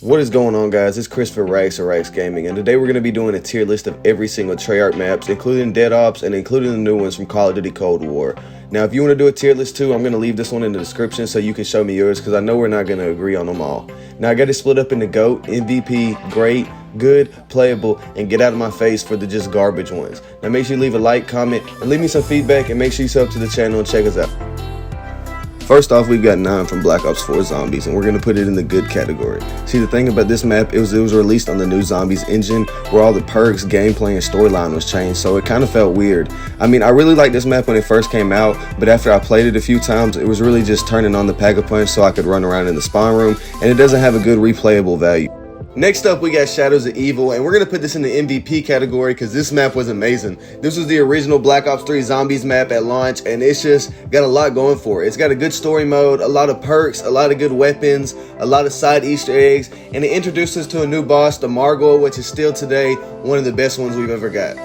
What is going on, guys? It's Chris for Rax or Rax Gaming, and today we're going to be doing a tier list of every single Treyarch maps, including Dead Ops and including the new ones from Call of Duty Cold War. Now, if you want to do a tier list too, I'm going to leave this one in the description so you can show me yours, because I know we're not going to agree on them all. Now, I got it split up into GOAT, MVP, Great, Good, Playable, and Get Out of My Face for the just garbage ones. Now, make sure you leave a like, comment, and leave me some feedback, and make sure you sub to the channel and check us out. First off, we've got 9 from Black Ops 4 Zombies, and we're going to put it in the good category. See, the thing about this map, it was released on the new Zombies engine, where all the perks, gameplay, and storyline was changed, so it kind of felt weird. I mean, I really liked this map when it first came out, but after I played it a few times, it was really just turning on the Pack-a-Punch so I could run around in the spawn room, and it doesn't have a good replayable value. Next up, we got Shadows of Evil, and we're going to put this in the MVP category because this map was amazing. This was the original Black Ops 3 Zombies map at launch, and it's just got a lot going for it. It's got a good story mode, a lot of perks, a lot of good weapons, a lot of side Easter eggs, and it introduces us to a new boss, the Margol, which is still today one of the best ones we've ever got.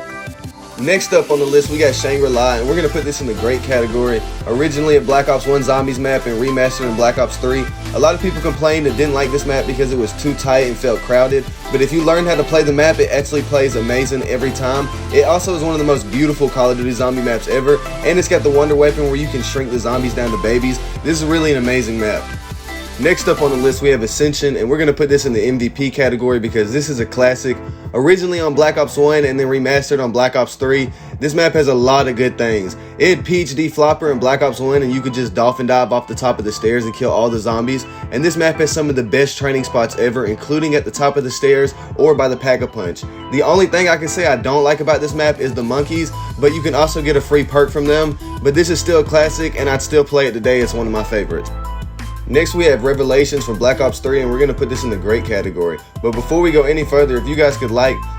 Next up on the list, we got Shangri-La, and we're going to put this in the great category. Originally a Black Ops 1 Zombies map and remastered in Black Ops 3. A lot of people complained and didn't like this map because it was too tight and felt crowded, but if you learn how to play the map, it actually plays amazing every time. It also is one of the most beautiful Call of Duty zombie maps ever, and it's got the wonder weapon where you can shrink the zombies down to babies. This is really an amazing map. Next up on the list, we have Ascension, and we're going to put this in the MVP category because this is a classic. Originally on Black Ops 1 and then remastered on Black Ops 3, this map has a lot of good things. It had PhD Flopper in Black Ops 1, and you could just dolphin dive off the top of the stairs and kill all the zombies. And this map has some of the best training spots ever, including at the top of the stairs or by the Pack-a-Punch. The only thing I can say I don't like about this map is the monkeys, but you can also get a free perk from them. But this is still a classic, and I'd still play it today. It's one of my favorites. Next, we have Revelations from Black Ops 3, and we're going to put this in the great category. But before we go any further, if you guys could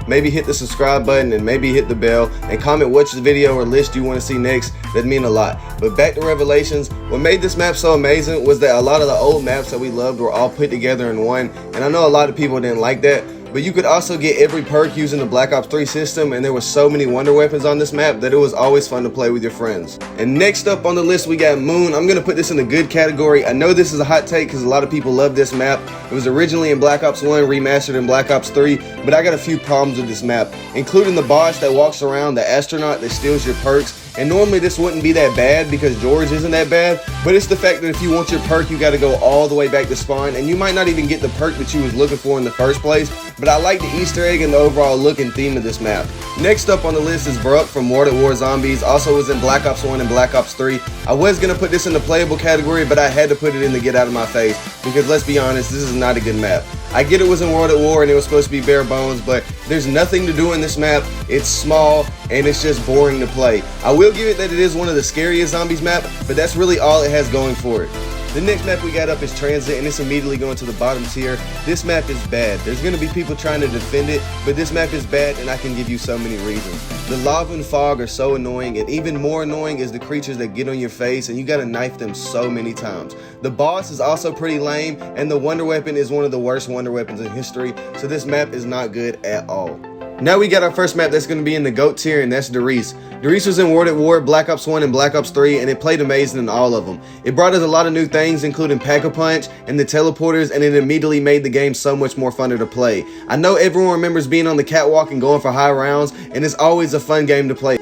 maybe hit the subscribe button and maybe hit the bell and comment which video or list you want to see next, that'd mean a lot. But back to Revelations, what made this map so amazing was that a lot of the old maps that we loved were all put together in one, and I know a lot of people didn't like that. But you could also get every perk using the Black Ops 3 system, and there were so many wonder weapons on this map that it was always fun to play with your friends. And next up on the list, we got Moon. I'm going to put this in the good category. I know this is a hot take because a lot of people love this map. It was originally in Black Ops 1, remastered in Black Ops 3, but I got a few problems with this map, including the boss that walks around, the astronaut that steals your perks. And normally this wouldn't be that bad because George isn't that bad, but it's the fact that if you want your perk, you got to go all the way back to spawn, and you might not even get the perk that you was looking for in the first place. But I like the Easter egg and the overall look and theme of this map. Next up on the list is Brook from World at War Zombies. Also was in Black Ops 1 and Black Ops 3. I was going to put this in the playable category, but I had to put it in the Get Out of My Face because let's be honest, this is not a good map. I get it was in World at War and it was supposed to be bare bones, but there's nothing to do in this map. It's small and it's just boring to play. I will give it that it is one of the scariest zombies map, but that's really all it has going for it. The next map we got up is Transit, and it's immediately going to the bottom tier. This map is bad. There's going to be people trying to defend it, but this map is bad, and I can give you so many reasons. The lava and fog are so annoying, and even more annoying is the creatures that get on your face, and you got to knife them so many times. The boss is also pretty lame, and the wonder weapon is one of the worst wonder weapons in history, so this map is not good at all. Now we got our first map that's going to be in the GOAT tier, and that's Derision. Derision was in World at War, Black Ops 1, and Black Ops 3, and it played amazing in all of them. It brought us a lot of new things, including Pack-a-Punch and the teleporters, and it immediately made the game so much more funner to play. I know everyone remembers being on the catwalk and going for high rounds, and it's always a fun game to play.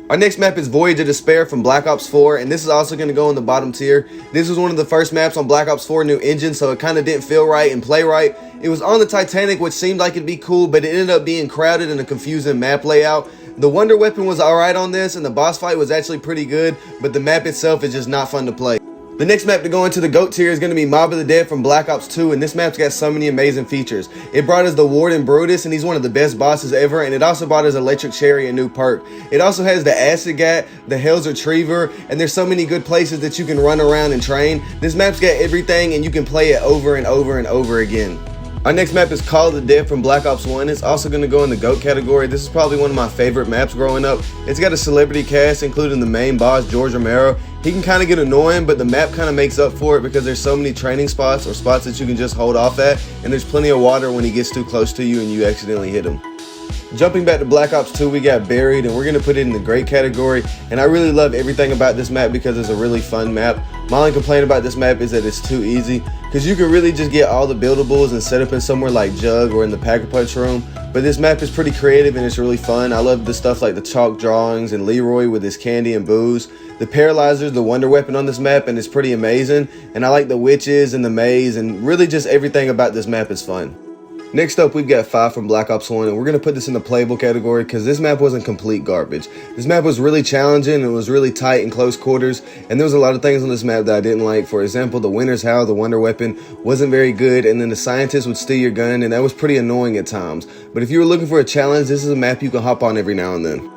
Our next map is Voyage of Despair from Black Ops 4, and this is also going to go in the bottom tier. This was one of the first maps on Black Ops 4 new engine, so it kind of didn't feel right and play right. It was on the Titanic, which seemed like it'd be cool, but it ended up being crowded and a confusing map layout. The wonder weapon was alright on this, and the boss fight was actually pretty good, but the map itself is just not fun to play. The next map to go into the GOAT tier is going to be Mob of the Dead from Black Ops 2, and this map's got so many amazing features. It brought us the Warden Brutus, and he's one of the best bosses ever, and it also brought us Electric Cherry, a new perk. It also has the Acid Gat, the Hell's Retriever, and there's so many good places that you can run around and train. This map's got everything, and you can play it over and over and over again. Our next map is Call of the Dead from Black Ops 1. It's also going to go in the GOAT category. This is probably one of my favorite maps growing up. It's got a celebrity cast, including the main boss, George Romero. He can kind of get annoying, but the map kind of makes up for it because there's so many training spots or spots that you can just hold off at, and there's plenty of water when he gets too close to you and you accidentally hit him. Jumping back to Black Ops 2, we got Buried, and we're going to put it in the great category. And I really love everything about this map because it's a really fun map. My only complaint about this map is that it's too easy. because you can really just get all the buildables and set up in somewhere like Jug or in the Pack-a-Punch room. But this map is pretty creative and it's really fun. I love the stuff like the chalk drawings and Leroy with his candy and booze. The Paralyzer's the wonder weapon on this map and it's pretty amazing. And I like the witches and the maze, and really just everything about this map is fun. Next up, we've got 5 from Black Ops 1, and we're going to put this in the playable category because this map wasn't complete garbage. This map was really challenging, it was really tight in close quarters, and there was a lot of things on this map that I didn't like. For example, the Winter's Howl, the wonder weapon, wasn't very good, and then the scientist would steal your gun, and that was pretty annoying at times. But if you were looking for a challenge, this is a map you can hop on every now and then.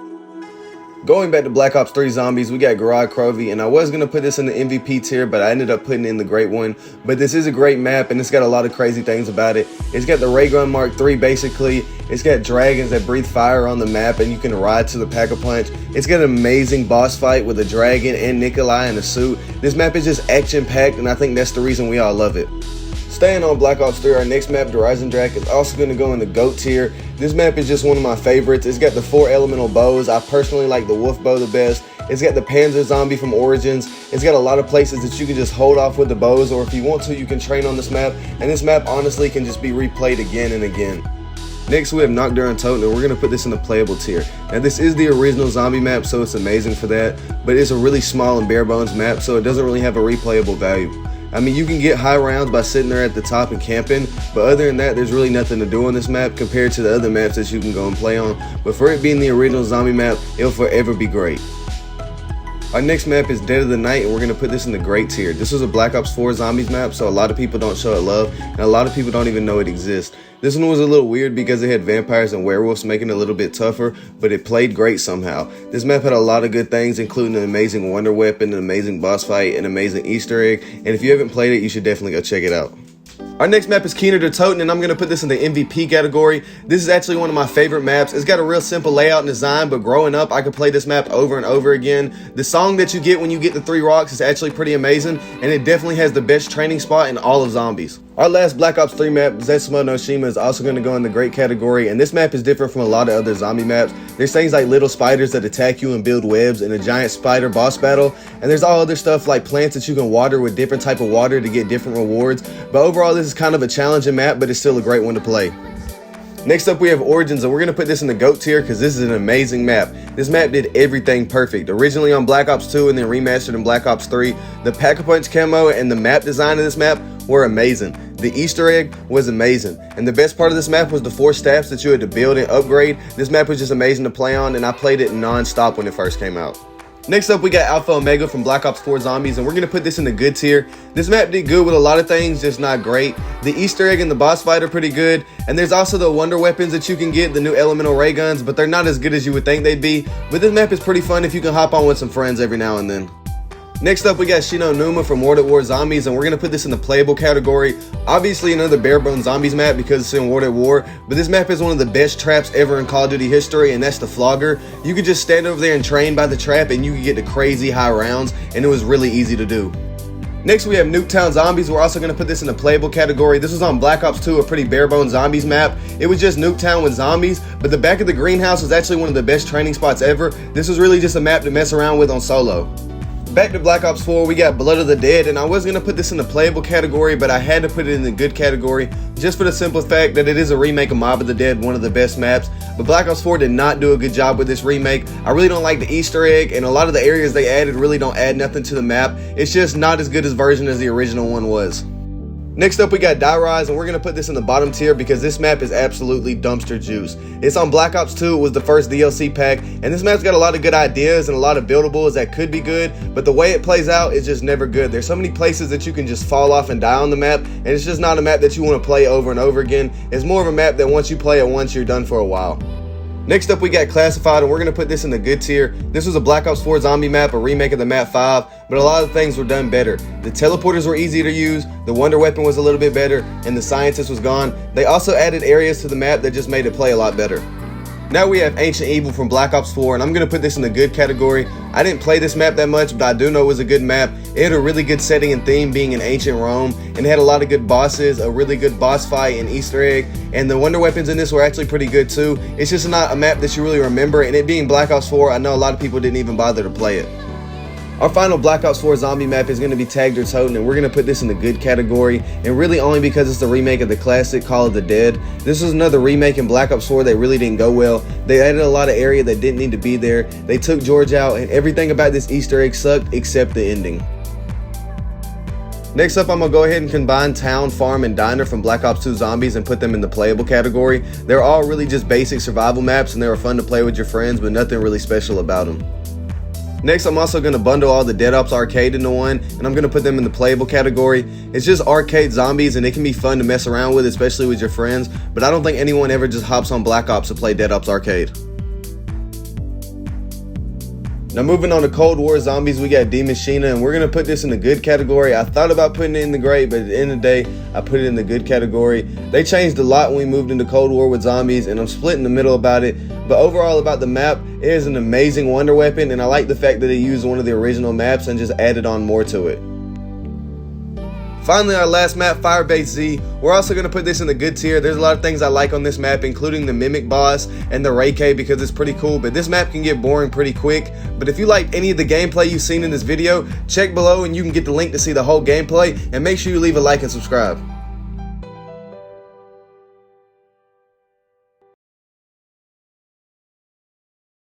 Going back to Black Ops 3 Zombies, we got Garage Crovey, and I was going to put this in the MVP tier, but I ended up putting it in the Great One. But this is a great map, and it's got a lot of crazy things about it. It's got the Ray Gun Mark III, basically. It's got dragons that breathe fire on the map, and you can ride to the Pack-a-Punch. It's got an amazing boss fight with a dragon and Nikolai in a suit. This map is just action-packed, and I think that's the reason we all love it. Staying on Black Ops 3, our next map, Derision Drag, is also going to go in the GOAT tier. This map is just one of my favorites. It's got the 4 elemental bows. I personally like the wolf bow the best. It's got the Panzer Zombie from Origins. It's got a lot of places that you can just hold off with the bows, or if you want to, you can train on this map. And this map honestly can just be replayed again and again. Next, we have Nuketown Zombies, and we're going to put this in the playable tier. Now, this is the original zombie map, so it's amazing for that. But it's a really small and bare bones map, so it doesn't really have a replayable value. I mean, you can get high rounds by sitting there at the top and camping, but other than that, there's really nothing to do on this map compared to the other maps that you can go and play on. But for it being the original zombie map, it'll forever be great. Our next map is Dead of the Night, and we're going to put this in the great tier. This was a Black Ops 4 Zombies map, so a lot of people don't show it love, and a lot of people don't even know it exists. This one was a little weird because it had vampires and werewolves, making it a little bit tougher, but it played great somehow. This map had a lot of good things, including an amazing wonder weapon, an amazing boss fight, an amazing Easter egg, and if you haven't played it, you should definitely go check it out. Our next map is Keener to Tottenham, and I'm going to put this in the MVP category. This is actually one of my favorite maps. It's got a real simple layout and design, but growing up, I could play this map over and over again. The song that you get when you get the 3 rocks is actually pretty amazing, and it definitely has the best training spot in all of Zombies. Our last Black Ops 3 map, Zestima no Shima, is also going to go in the great category, and this map is different from a lot of other zombie maps. There's things like little spiders that attack you and build webs, and a giant spider boss battle, and there's all other stuff like plants that you can water with different type of water to get different rewards. But overall, this is kind of a challenging map, but it's still a great one to play. Next up, we have Origins, and we're going to put this in the GOAT tier because this is an amazing map. This map did everything perfect. Originally on Black Ops 2 and then remastered in Black Ops 3. The Pack-a-Punch camo and the map design of this map were amazing. The Easter egg was amazing. And the best part of this map was the 4 staffs that you had to build and upgrade. This map was just amazing to play on, and I played it non-stop when it first came out. Next up, we got Alpha Omega from Black Ops 4 Zombies, and we're going to put this in the good tier. This map did good with a lot of things, just not great. The Easter egg and the boss fight are pretty good, and there's also the wonder weapons that you can get, the new elemental ray guns, but they're not as good as you would think they'd be. But this map is pretty fun if you can hop on with some friends every now and then. Next up, we got Shino Numa from World at War Zombies, and we're going to put this in the playable category. Obviously, another bare bones zombies map because it's in World at War, but this map is one of the best traps ever in Call of Duty history, and that's the Flogger. You could just stand over there and train by the trap, and you could get the crazy high rounds, and it was really easy to do. Next, we have Nuketown Zombies. We're also going to put this in the playable category. This was on Black Ops 2, a pretty bare bones zombies map. It was just Nuketown with zombies, but the back of the greenhouse was actually one of the best training spots ever. This was really just a map to mess around with on solo. Back to Black Ops 4, we got Blood of the Dead, and I was going to put this in the playable category, but I had to put it in the good category, just for the simple fact that it is a remake of Mob of the Dead, one of the best maps. But Black Ops 4 did not do a good job with this remake. I really don't like the Easter egg, and a lot of the areas they added really don't add nothing to the map. It's just not as good as version as the original one was. Next up, we got Die Rise, and we're going to put this in the bottom tier because this map is absolutely dumpster juice. It's on Black Ops 2, it was the first DLC pack, and this map's got a lot of good ideas and a lot of buildables that could be good, but the way it plays out is just never good. There's so many places that you can just fall off and die on the map, and it's just not a map that you want to play over and over again. It's more of a map that once you play it once, you're done for a while. Next up, we got Classified, and we're going to put this in the good tier. This was a Black Ops 4 zombie map, a remake of the map 5, but a lot of things were done better. The teleporters were easy to use, the wonder weapon was a little bit better, and the scientist was gone. They also added areas to the map that just made it play a lot better. Now we have Ancient Evil from Black Ops 4, and I'm going to put this in the good category. I didn't play this map that much, but I do know it was a good map. It had a really good setting and theme being in ancient Rome, and it had a lot of good bosses, a really good boss fight and Easter egg, and the wonder weapons in this were actually pretty good too. It's just not a map that you really remember, and it being Black Ops 4, I know a lot of people didn't even bother to play it. Our final Black Ops 4 zombie map is going to be tagged or Tottenham, and we're going to put this in the good category, and really only because it's the remake of the classic Call of the Dead. This was another remake in Black Ops 4 that really didn't go well. They added a lot of area that didn't need to be there. They took George out, and everything about this Easter egg sucked except the ending. Next up, I'm going to go ahead and combine Town, Farm, and Diner from Black Ops 2 Zombies and put them in the playable category. They're all really just basic survival maps, and they were fun to play with your friends, but nothing really special about them. Next, I'm also going to bundle all the Dead Ops Arcade into one, and I'm going to put them in the playable category. It's just arcade zombies, and it can be fun to mess around with, especially with your friends, but I don't think anyone ever just hops on Black Ops to play Dead Ops Arcade. Now moving on to Cold War Zombies, we got Demon Shina, and we're going to put this in the good category. I thought about putting it in the great, but at the end of the day, I put it in the good category. They changed a lot when we moved into Cold War with zombies, and I'm split in the middle about it. But overall about the map, it is an amazing wonder weapon, and I like the fact that they used one of the original maps and just added on more to it. Finally, our last map, Firebase Z. We're also going to put this in the good tier. There's a lot of things I like on this map, including the Mimic boss and the Reiki, because it's pretty cool, but this map can get boring pretty quick. But if you like any of the gameplay you've seen in this video, check below and you can get the link to see the whole gameplay, and make sure you leave a like and subscribe.